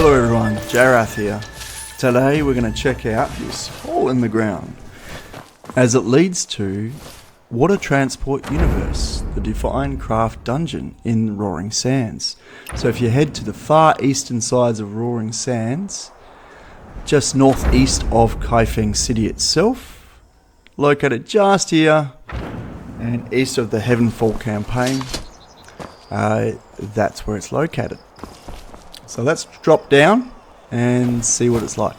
Hello everyone, Jarath here. Today we're going to check out this hole in the ground as it leads to Water Transport Universe, the DIVINECRAFT dungeon in Roaring Sands. So if you head to the far eastern sides of Roaring Sands, just northeast of Kaifeng City itself, located just here and east of the Heavenfall campaign, that's where it's located. So let's drop down and see what it's like.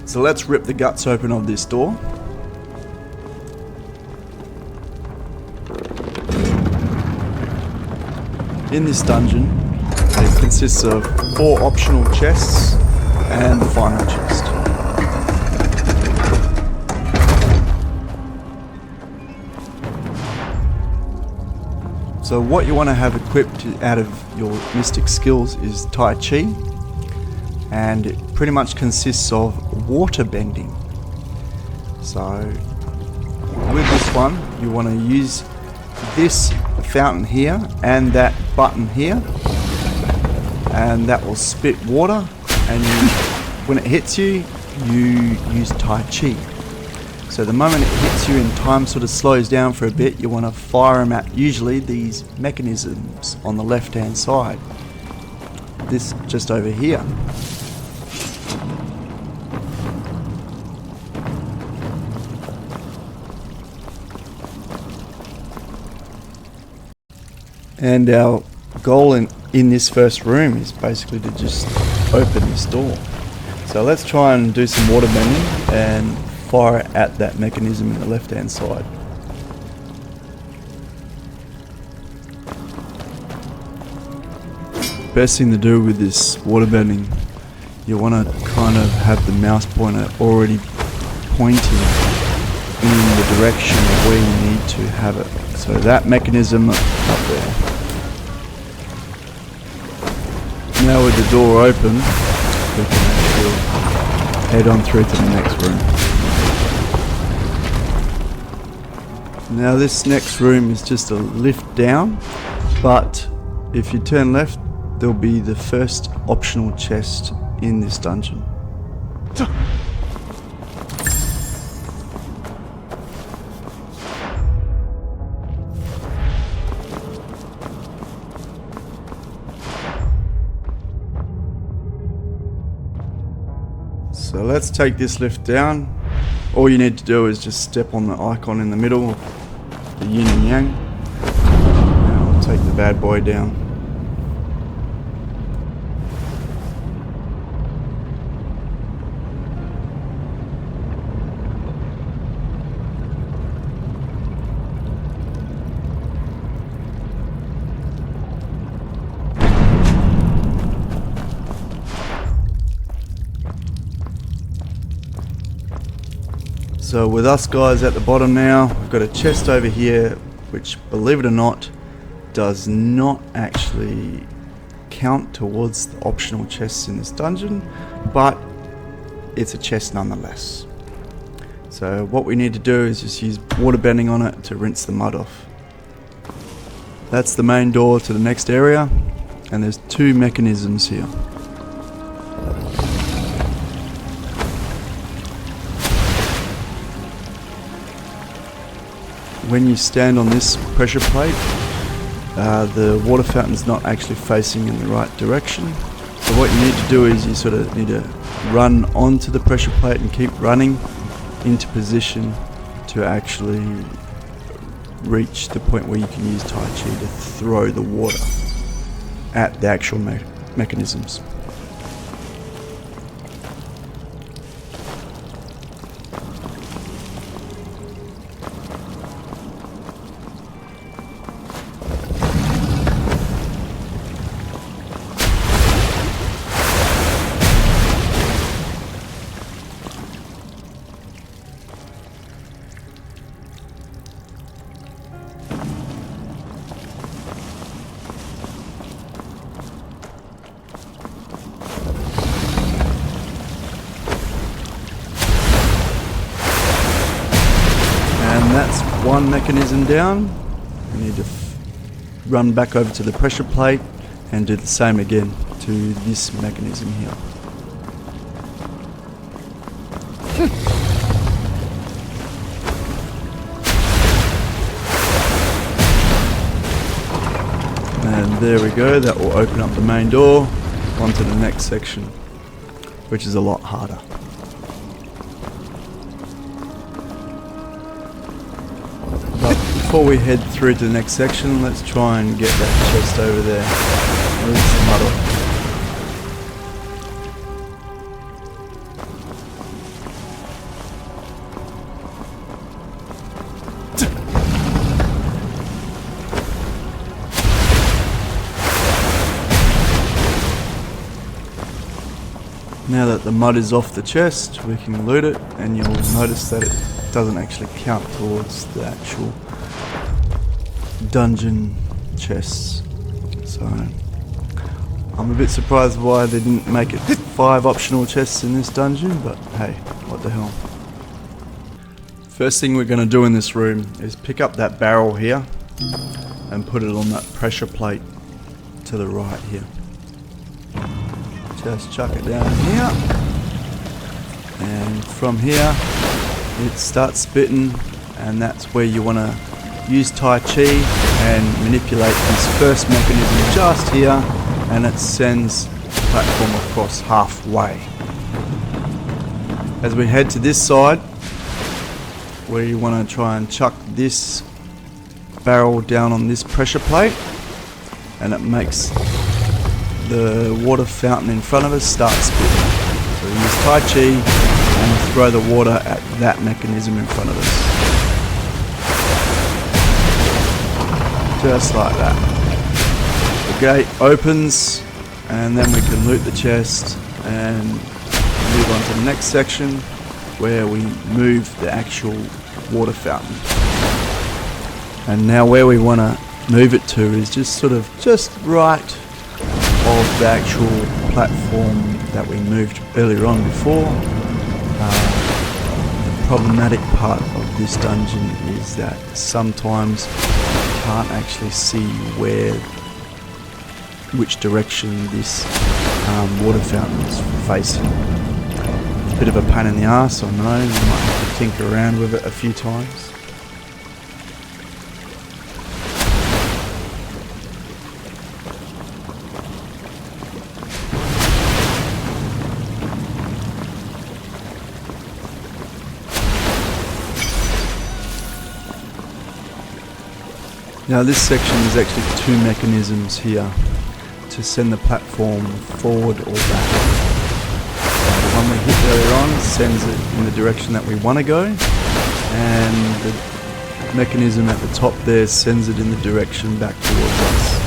So let's rip the guts open of this door. In this dungeon, it consists of 4 optional chests and the final chest. So what you want to have equipped out of your mystic skills is Tai Chi, and it pretty much consists of water bending. So with this one, you want to use this fountain here and that button here, and that will spit water, and when it hits you, you use Tai Chi. So the moment it hits you and time sort of slows down for a bit, you want to fire them at usually these mechanisms on the left hand side. This just over here. And our goal in this first room is basically to just open this door. So let's try and do some water bending and fire at that mechanism in the left hand side. Best thing to do with this water bending, you want to kind of have the mouse pointer already pointing in the direction of where you need to have it. So that mechanism up there. Now with the door open, we can actually head on through to the next room. Now this next room is just a lift down, but if you turn left, there'll be the first optional chest in this dungeon. So let's take this lift down. All you need to do is just step on the icon in the middle, the yin and yang, and I'll take the bad boy down. So with us guys at the bottom now, we've got a chest over here, which, believe it or not, does not actually count towards the optional chests in this dungeon, but it's a chest nonetheless. So what we need to do is just use water bending on it to rinse the mud off. That's the main door to the next area, and there's 2 mechanisms here. When you stand on this pressure plate, the water fountain's not actually facing in the right direction. So what you need to do is you sort of need to run onto the pressure plate and keep running into position to actually reach the point where you can use Tai Chi to throw the water at the actual mechanisms. one mechanism down, we need to run back over to the pressure plate and do the same again to this mechanism here. And there we go, that will open up the main door onto the next section, which is a lot harder. But before we head through to the next section, let's try and get that chest over there. Move some mud off. Now that the mud is off the chest, we can loot it, and you'll notice that it doesn't actually count towards the actual dungeon chests. So I'm a bit surprised why they didn't make it 5 optional chests in this dungeon, but hey, what the hell. First thing we're going to do in this room is pick up that barrel here and put it on that pressure plate to the right here. Just chuck it down here, and from here it starts spitting, and that's where you want to use Tai Chi and manipulate this first mechanism just here, and it sends the platform across halfway. As we head to this side, where you want to try and chuck this barrel down on this pressure plate, and it makes the water fountain in front of us start spitting. So we use Tai Chi and throw the water at that mechanism in front of us. Just like that. The gate opens, and then we can loot the chest and move on to the next section where we move the actual water fountain. And now where we want to move it to is just right of the actual platform that we moved earlier on before. The problematic part of this dungeon is that sometimes you can't actually see which direction this water fountain is facing. It's a bit of a pain in the ass, I know, you might have to tinker around with it a few times. Now this section is actually 2 mechanisms here to send the platform forward or back. The one we hit earlier on sends it in the direction that we want to go, and the mechanism at the top there sends it in the direction back towards us.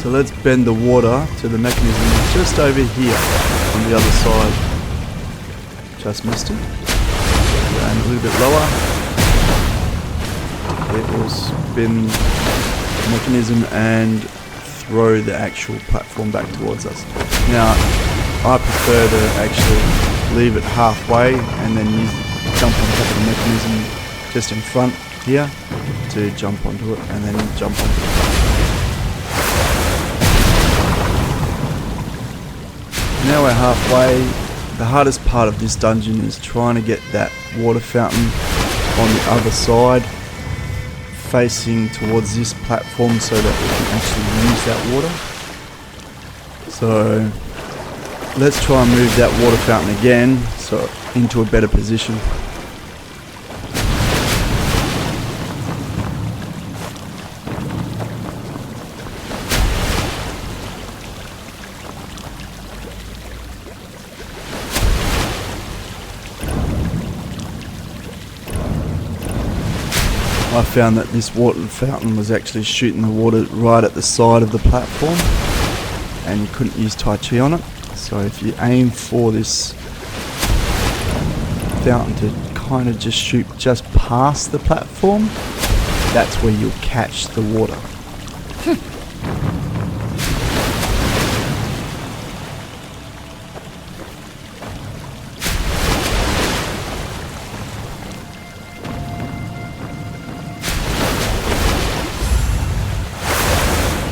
So let's bend the water to the mechanism just over here on the other side. Just missed it. And a little bit lower. It will spin the mechanism and throw the actual platform back towards us. Now, I prefer to actually leave it halfway and then jump on top of the mechanism just in front here to jump onto it and then jump onto the platform. Now we're halfway. The hardest part of this dungeon is trying to get that water fountain on the other side facing towards this platform so that we can actually use that water. So let's try and move that water fountain again, so into a better position. I found that this water fountain was actually shooting the water right at the side of the platform, and you couldn't use Tai Chi on it. So if you aim for this fountain to kind of just shoot just past the platform, that's where you'll catch the water.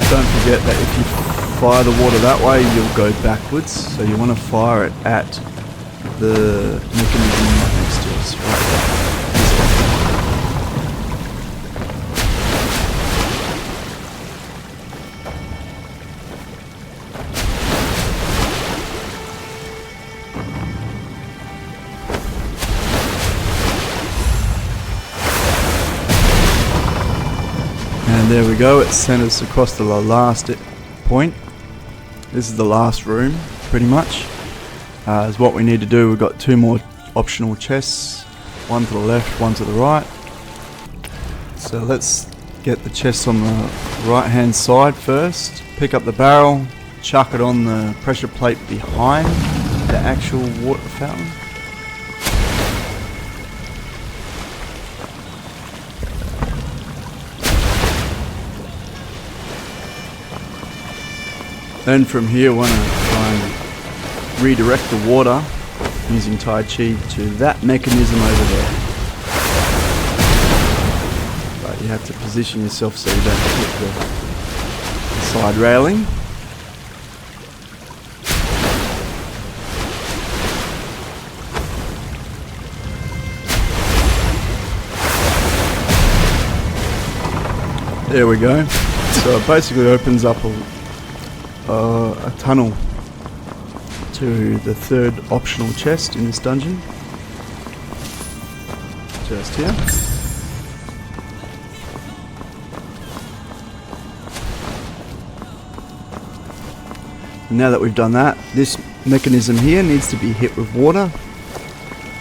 Don't forget that if you fire the water that way, you'll go backwards. So you want to fire it at the mechanism right next to us, right there. And there we go, it sent us across to the last point. This is the last room, pretty much. Is what we need to do. We've got 2 more optional chests, one to the left, one to the right. So let's get the chests on the right hand side first. Pick up the barrel, chuck it on the pressure plate behind the actual water fountain. Then from here, want to try and redirect the water using Tai Chi to that mechanism over there. But you have to position yourself so you don't hit the side railing. There we go. So it basically opens up a tunnel to the 3rd optional chest in this dungeon. Just here. Now that we've done that, this mechanism here needs to be hit with water.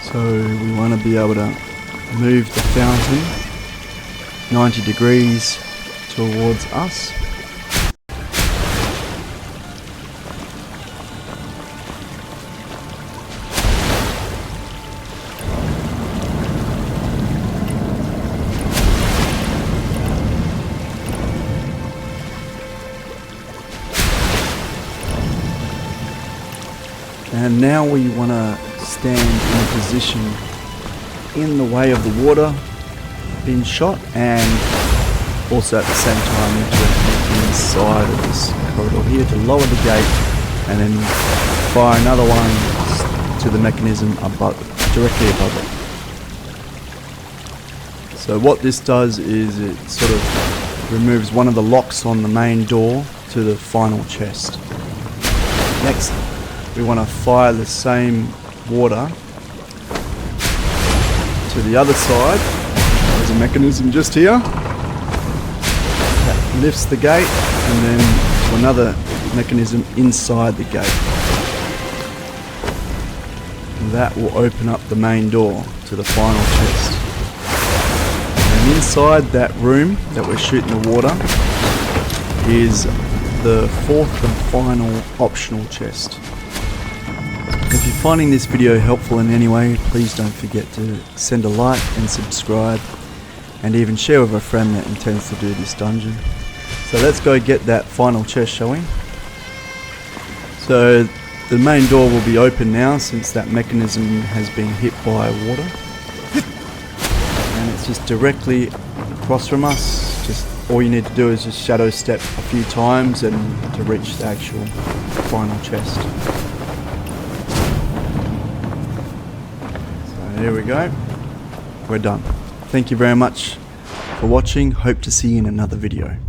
So we want to be able to move the fountain 90 degrees towards us. And now we want to stand in a position in the way of the water being shot, and also at the same time directly inside of this corridor here to lower the gate, and then fire another one to the mechanism above, directly above it. So what this does is it sort of removes one of the locks on the main door to the final chest. Next, we want to fire the same water to the other side. There's a mechanism just here that lifts the gate, and then to another mechanism inside the gate. And that will open up the main door to the final chest. And inside that room that we're shooting the water is the 4th and final optional chest. If you're finding this video helpful in any way, please don't forget to send a like and subscribe, and even share with a friend that intends to do this dungeon. So let's go get that final chest, shall we? So the main door will be open now since that mechanism has been hit by water. And it's just directly across from us. Just all you need to do is just shadow step a few times and to reach the actual final chest. There we go. We're done. Thank you very much for watching. Hope to see you in another video.